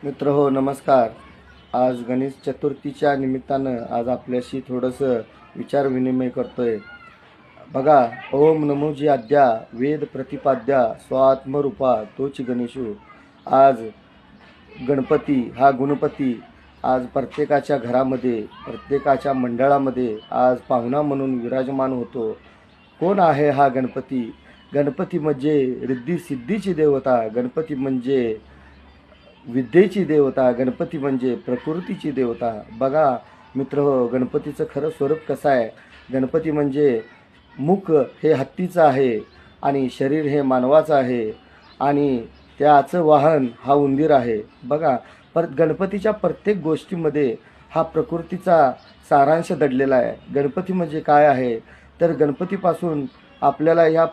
मित्र हो नमस्कार. आज गणेश चतुर्थीच्या निमित्तानं आज आपल्याशी थोडंसं विचार विनिमय करतोय. बघा, ओम नमोजी आद्या वेद प्रतिपाद्या स्वात्मरूपा तोच गणेशू. आज गणपती हा गुणपती आज प्रत्येकाच्या घरामध्ये प्रत्येकाच्या मंडळामध्ये आज पाहुणा म्हणून विराजमान होतो. कोण आहे हा गणपती? गणपती म्हणजे रिद्धी सिद्धीची देवता, गणपती म्हणजे विद्येची देवता, गणपती म्हणजे प्रकृतीची देवता. बघा मित्र हो, गणपतीचं खरं स्वरूप कसं आहे? गणपती म्हणजे मुख हे हत्तीचं आहे आणि शरीर हे मानवाचं आहे आणि त्याचं वाहन हा उंदीर आहे. बघा, गणपतीच्या प्रत्येक गोष्टीमध्ये हा प्रकृतीचा सारांश दडलेला आहे. गणपती म्हणजे काय आहे? तर गणपतीपासून आपल्याला ह्या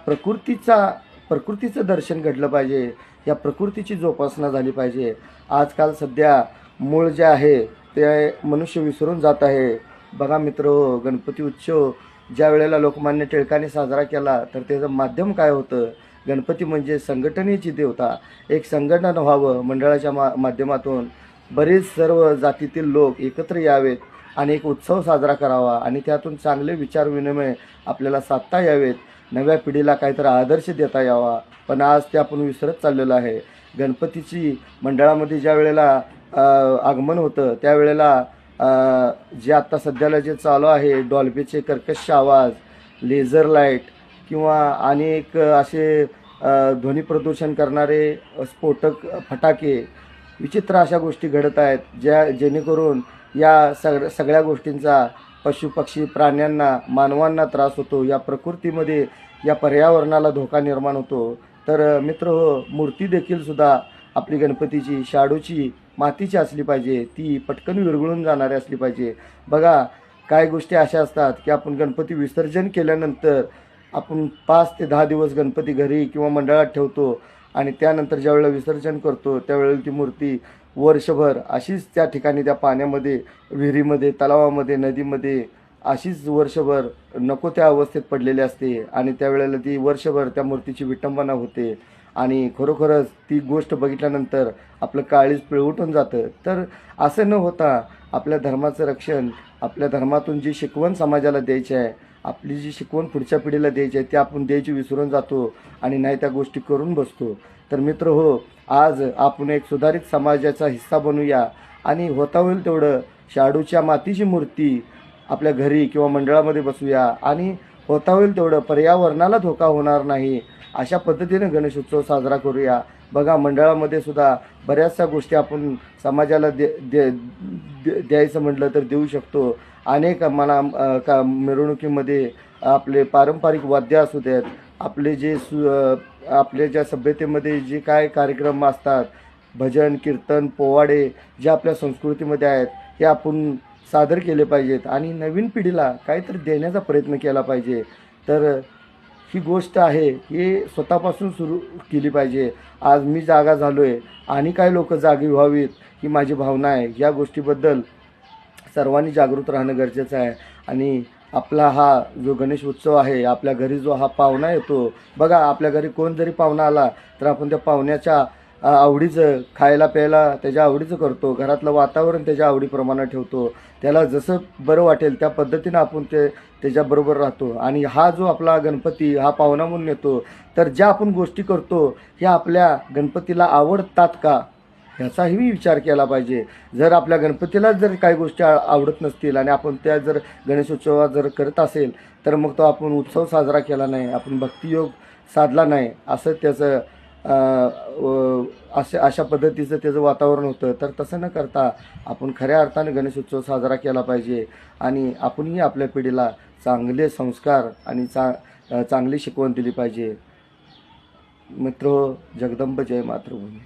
प्रकृतीचं दर्शन घडलं पाहिजे, या प्रकृतीची जोपासना झाली पाहिजे. आजकाल सध्या मूळ जे आहे ते मनुष्य विसरून जात आहे. बघा मित्र, गणपती उत्सव ज्या वेळेला लोकमान्य टिळकांनी साजरा केला तर त्याचं माध्यम काय होतं? गणपती म्हणजे संघटनेची देवता. एक संघटन व्हावं, मंडळाच्या माध्यमातून बरेच सर्व जातीतील लोक एकत्र यावेत आणि एक उत्सव साजरा करावा आणि त्यातून चांगले विचार विनिमय आपल्याला साधता यावेत, नव्या पिढीला काहीतरी आदर्श देता यावा. पण आज ते आपण विसरत चाललेलो आहे. गणपतीची मंडळामध्ये ज्या वेळेला आगमन होतं त्यावेळेला जे आत्ता सध्याला जे चालू आहे डॉल्बीचे कर्कश आवाज, लेझर लाईट किंवा अनेक असे ध्वनी प्रदूषण करणारे स्फोटक फटाके, विचित्र अशा गोष्टी घडत आहेत जेणेकरून या सगळ्या गोष्टींचा पशुपक्षी प्राण्यांना मानवांना त्रास होतो. या प्रकृतीमध्ये या पर्यावरणाला धोका निर्माण होतो. तर मित्र हो, मूर्ती देखील सुद्धा आपली गणपतीची शाडूची मातीची असली पाहिजे, ती पटकन विरघळून जाणारी असली पाहिजे. बघा, काय गोष्टी अशा असतात की आपण गणपती विसर्जन केल्यानंतर आपण 5 ते 10 दिवस गणपती घरी किंवा मंडळात ठेवतो आणि त्यानंतर ज्यावेळेला विसर्जन करतो त्यावेळेला ती मूर्ती वर्षभर अशीच त्या ठिकाणी त्या पाण्यामध्ये, विहिरीमध्ये, तलावामध्ये, नदीमध्ये अशीच वर्षभर नको त्या अवस्थेत पडलेली असते आणि त्यावेळेला ती वर्षभर त्या मूर्तीची विटंबना होते आणि खरोखरच ती गोष्ट बघितल्यानंतर आपलं काळीज पिळवटून जातं. तर असं न होता आपल्या धर्माचं रक्षण, आपल्या धर्मातून जी शिकवण समाजाला द्यायची आहे, आपली जी शिकवण पुढच्या पिढीला द्यायची आहे ती आपण द्यायची विसरून जातो आणि नाही त्या गोष्टी करून बसतो. तर मित्र हो, आज आपण एक सुधारित समाजाचा हिस्सा बनूया आणि होता होईल तेवढं शाडूच्या मातीची मूर्ती आपल्या घरी किंवा मंडळामध्ये बसूया आणि होता होईल तेवढं पर्यावरणाला धोका होणार नाही अशा पद्धतीने गणेशोत्सव साजरा करूया. बघा, मंडळामध्ये सुद्धा बऱ्याचशा गोष्टी आपण समाजाला द्यायचं म्हटलं तर देऊ शकतो. अनेक मिरवणुकीमध्ये आपले पारंपरिक वाद्य असू द्यात, आपले ज्या सभ्यतेमध्ये जे काय कार्यक्रम असतात, भजन कीर्तन पोवाडे जे आपल्या संस्कृतीमध्ये आहेत हे आपण सादर केले पाहिजेत आणि नवीन पिढीला काहीतरी देण्याचा प्रयत्न केला पाहिजे. तर ही गोष्ट आहे ही स्वतःपासून सुरू केली पाहिजे. आज मी जागा झालो आहे आणि काही लोक जागी व्हावीत ही माझी भावना आहे. या गोष्टीबद्दल सर्वांनी जागृत राहणं गरजेचं आहे. आणि आपला हा जो गणेश उत्सव आहे, आपल्या घरी जो हा पाहुणा येतो, बघा आपल्या घरी कोण जरी पाहुणा आला तर आपण त्या पाहुण्याच्या आवडीचं खायला प्यायला त्याच्या आवडीचं करतो, घरातलं वातावरण त्याच्या आवडीप्रमाणे ठेवतो, त्याला जसं बरं वाटेल त्या पद्धतीनं आपण त्याच्याबरोबर राहतो. आणि हा जो आपला गणपती हा पाहुणा म्हणून येतो, तर ज्या आपण गोष्टी करतो ह्या आपल्या गणपतीला आवडतात का ह्याचाही विचार केला पाहिजे. जर आपल्या गणपतीला जर काही गोष्टी आवडत नसतील आणि आपण त्या जर गणेशोत्सवात जर करत असेल तर मग तो आपण उत्सव साजरा केला नाही, आपण भक्तियोग साधला नाही असं त्याचं अशा पद्धतीचं त्याचं वातावरण होतं. तर तसं न करता आपण खऱ्या अर्थाने गणेशोत्सव साजरा केला पाहिजे आणि आपणही आपल्या पिढीला चांगले संस्कार आणि चांगली शिकवण दिली पाहिजे. मित्र, जगदंब जय मातृभूमी.